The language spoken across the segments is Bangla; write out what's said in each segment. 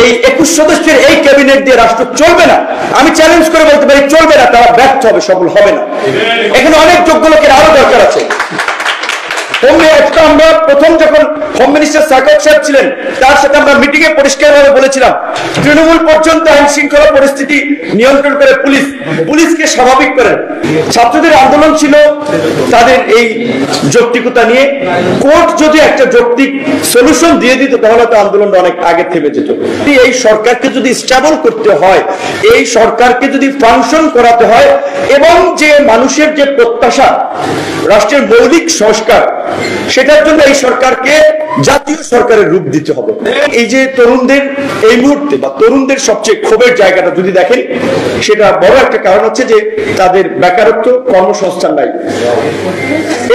এই 21 সদস্যের এই ক্যাবিনেট দিয়ে রাষ্ট্র চলবে না। আমি চ্যালেঞ্জ করে বলতে পারি চলবে না, তারা ব্যর্থ হবে, সফল হবে না। এখানে অনেক যোগ্য লোকের আরো দরকার আছে। আমরা প্রথম যখন হোম মিনিস্টার সাকাত সাহেব ছিলেন, তার সাথে আমরা মিটিং এ পরিষ্কারভাবে বলেছিলাম তৃণমূল পর্যন্ত আইন শৃঙ্খলা পরিস্থিতি নিয়ন্ত্রণ করে পুলিশকে স্বাভাবিক করেন। ছাত্রদের আন্দোলন ছিল তাদের এই যৌক্তিকতা নিয়ে। কোর্ট যদি একটা যৌক্তিক সলিউশন দিয়ে দিত তাহলে তো আন্দোলনটা অনেক আগে থেমে যেত। এই সরকারকে যদি স্টেবল করতে হয়, এই সরকারকে যদি ফাংশন করাতে হয়, এবং যে মানুষের যে প্রত্যাশা রাষ্ট্রের মৌলিক সংস্কার, সেটার জন্য এই সরকারকে জাতীয় সরকারের রূপ দিতে হবে। এই যে তরুণদের এই মুহূর্তে বা তরুণদের সবচেয়ে ক্ষোভের জায়গাটা যদি দেখেন, সেটা বড় একটা কারণ হচ্ছে যে তাদের বেকারত্ব, কর্মসংস্থান নাই।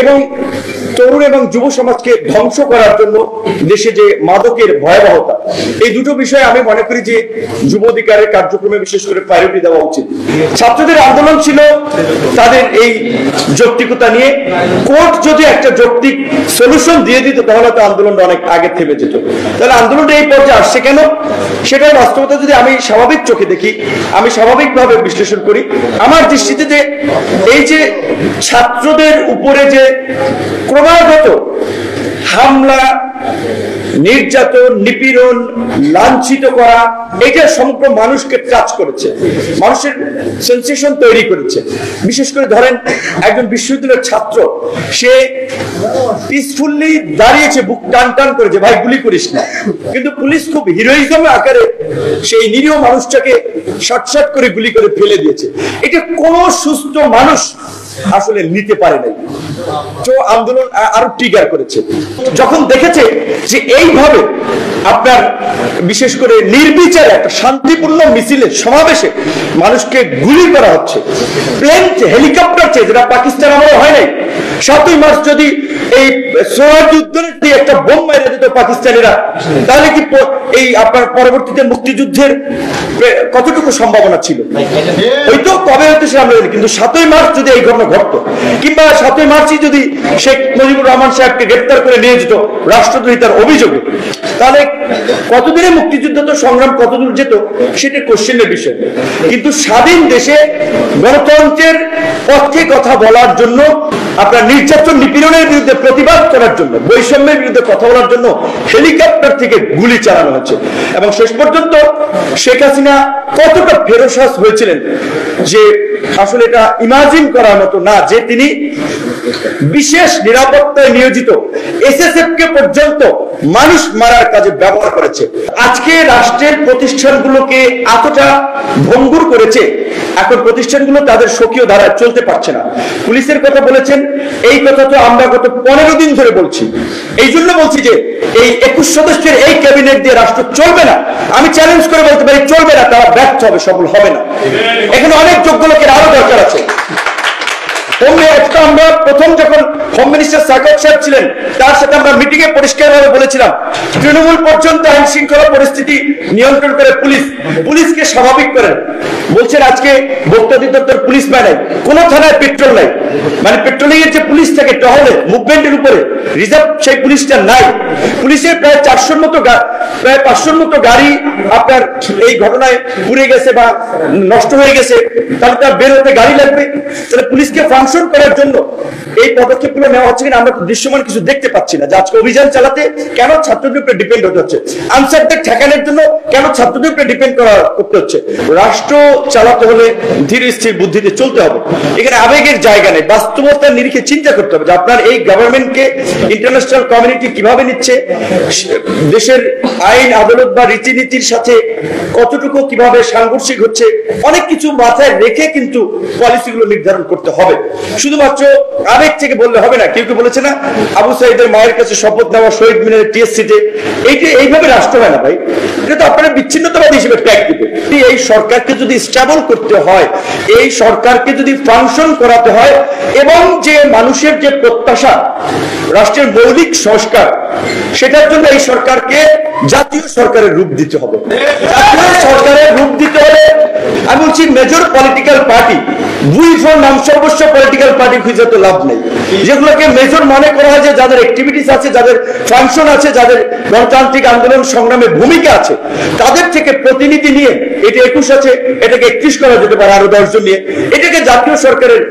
এবং তরুণ এবং যুব সমাজকে ধ্বংস করার জন্য দেশে যে মাদকের ভয়াবহতা, এই দুটো বিষয়ে আমি মনে করি যে যুব অধিকারের কার্যক্রমে বিশেষ করে প্রায়োরিটি দেওয়া উচিত। ছাত্রদের আন্দোলন ছিল তাদের এই যৌক্তিকতা নিয়ে। কোর্ট যদি একটা যৌক্তিক সলিউশন দিয়ে দিত তাহলে তো আন্দোলনটা অনেক আগে থেমে যেত। তাহলে আন্দোলনটা এই পর্যায়ে আসছে কেন, সেটার বাস্তবতা যদি আমি স্বাভাবিক চোখে দেখি, আমি স্বাভাবিকভাবে বিশ্লেষণ করি, আমার দৃষ্টিতে যে এই যে ছাত্রদের উপরে যে ক্রমাগত হামলা, নির্যাতন, নিপীড়ন, লাঞ্ছিত করা, এটা সমগ্র মানুষকে টাচ করেছে, মানুষের সেন্সেশন তৈরি করেছে। বিশেষ করে ধরেন একজন বিশ্ববিদ্যালয়ের ছাত্র, সে পিসফুলি দাঁড়িয়েছে, বুক টান টান করেছে, ভাই গুলি করিস না, কিন্তু পুলিশ খুব হিরোইজম আকারে সেই নিরীহ মানুষটাকে শর্ট করে গুলি করে ফেলে দিয়েছে। এটা কোন সুস্থ মানুষ আসলে নিতে পারে নাই। তো আন্দোলন আরো ট্রিগার করেছে যখন দেখেছে যে এইভাবে আপনার বিশেষ করে নির্বিচারে একটা শান্তিপূর্ণ মিছিলে, সমাবেশে মানুষকে গুলি করা হচ্ছে, প্লেন, হেলিকপ্টার চেয়ে, যেটা পাকিস্তান আমলে হয় নাই। 7ই মার্চ যদি এই সোহরাওয়ার্দী উদ্যানের দিয়ে একটা বোম মেরে দিত পাকিস্তানিরা, তাহলে কি এই আপনার পরবর্তীতে মুক্তিযুদ্ধের কতটুকু সম্ভাবনা ছিল? হয়তো কবে হয়তো সে আমরা জানি, কিন্তু 7ই মার্চ যদি এই ঘটনা ঘটতো, কিংবা 7ই মার্চই যদি শেখ মুজিবুর রহমান সাহেবকে গ্রেফতার করে নিয়ে যেত রাষ্ট্রদ্রোহিতার অভিযোগে, তাহলে কতদিনে মুক্তিযুদ্ধ তো সংগ্রাম কতদূর যেত সেটা কোশ্চেনের বিষয়। কিন্তু স্বাধীন দেশে গণতন্ত্রের পক্ষে কথা বলার জন্য, আপনার নির্যাতন নিপীড়নের বিরুদ্ধে প্রতিবাদ করার জন্য, বৈষম্যের বিরুদ্ধে কথা বলার জন্য হেলিকপ্টার থেকে গুলি চালানো হচ্ছে। এবং শেষ পর্যন্ত শেখ হাসিনা কতটা ফেরোসাস হয়েছিলেন যে আসলে এটা ইমাজিন করার মতো না, যে তিনি বিশেষ নিরাপত্তায় নিয়োজিত এসএসএফ কে পর্যন্ত মানুষ মারার কাজে ব্যবহার করেছে। আজকে রাষ্ট্রের প্রতিষ্ঠানগুলোকে এতটা ভঙ্গুর করেছে, এখন প্রতিষ্ঠানগুলো তাদের স্বকীয় ধারায় চলতে পারছে না। পুলিশের কথা বলেছেন, এই কথা তো আমরা গত 15 দিন ধরে বলছি। এই জন্য বলছি যে এই 21 সদস্যের এই ক্যাবিনেট দিয়ে রাষ্ট্র চলবে না। আমি চ্যালেঞ্জ করে বলতে পারি চলবে না, তারা ব্যর্থ হবে, সফল হবে না। এখানে অনেক যোগ্য লোকের আরো দরকার আছে। আমরা প্রথম যখন হোম মিনিস্টার সাকাত সাহেব ছিলেন, তার সাথে আমরা মিটিং এ পরিষ্কারভাবে বলেছিলাম তৃণমূল পর্যন্ত আইন শৃঙ্খলা পরিস্থিতি নিয়ন্ত্রণ করে পুলিশকে স্বাভাবিক করেন। বলছেন আজকে ভোক্তা অধিদপ্তর পুলিশ বানায়, কোন থানায় পেট্রোল নাই, মানে পেট্রোলিং এর যে পুলিশ থাকে টহলে মুভমেন্টের উপরে রিজার্ভ, সেই পুলিশটা নাই। পুলিশের প্রায় 400-র মতো প্রায় 500-র মতো গাড়ি আপনার এই ঘটনায় পুড়ে গেছে বা নষ্ট হয়ে গেছে, তাহলে তার বের হতে গাড়ি লাগবে। তাহলে পুলিশকে ফাংশন করার জন্য এই পদক্ষেপগুলো নেওয়া হচ্ছে কিনা আমরা দৃশ্যমান কিছু দেখতে পাচ্ছি না। যে আজকে অভিযান চালাতে কেন ছাত্রদের উপরে ডিপেন্ড হতে হচ্ছে, আনসারদের ঠেকানোর জন্য কেন ছাত্রদের উপরে ডিপেন্ড করতে হচ্ছে। রাষ্ট্র চালাতে হলে ধীর স্থির বুদ্ধিতে চলতে হবে। এখানে আবেগের জায়গা নেই, বাস্তবতার নিরিখে চিন্তা করতে হবে যে আপনার এই গভর্নমেন্টকে ইন্টারন্যাশনাল কমিউনিটি কিভাবে নিচ্ছে, দেশের আইন আদালত বা রীতিনীতির সাথে কতটুকু কিভাবে সাংঘর্ষিক হচ্ছে, অনেক কিছু মাথায় রেখে কিন্তু পলিসিগুলো নির্ধারণ করতে হবে। শুধুমাত্র আবেগ থেকে বললে হবে না। কেউ বলেছে না আবু সাইদের মায়ের কাছে শপথ নেওয়া শহীদ মিনারের টিএসসিতে, এইভাবে রাষ্ট্র হয় না ভাই। এটা তো আপনারা বিচ্ছিন্নতাবাদী হিসেবে ট্যাগ দিবে। এই সরকারকে যদি স্টেবল করতে হয়, এই সরকারকে যদি ফাংশন করাতে হয়, এবং যে মানুষের যে প্রত্যাশা রাষ্ট্রের মৌলিক সংস্কার, সেটার জন্য এই সরকারকে জাতীয় সরকারের রূপ দিতে হবে। জাতীয় সরকারের রূপ দিতে হলে আমি বলছি মেজর পলিটিক্যাল পার্টি, বুই-ফোর নাম সর্বস্ব পলিটিক্যাল পার্টি খুঁজে তো লাভ নেই। যেগুলোকে মেজর মনে করা হয় যে যাদের অ্যাক্টিভিটিস আছে, যাদের ফাংশন আছে, যাদের গণতান্ত্রিক আন্দোলন সংগ্রামে ভূমিকা আছে, তাদের থেকে প্রতিনিধি নিয়ে, এটা 21 আছে, এটাকে 31 করা যেতে পারে, আরো 10 জন নিয়ে এটাকে জাতীয় সরকারের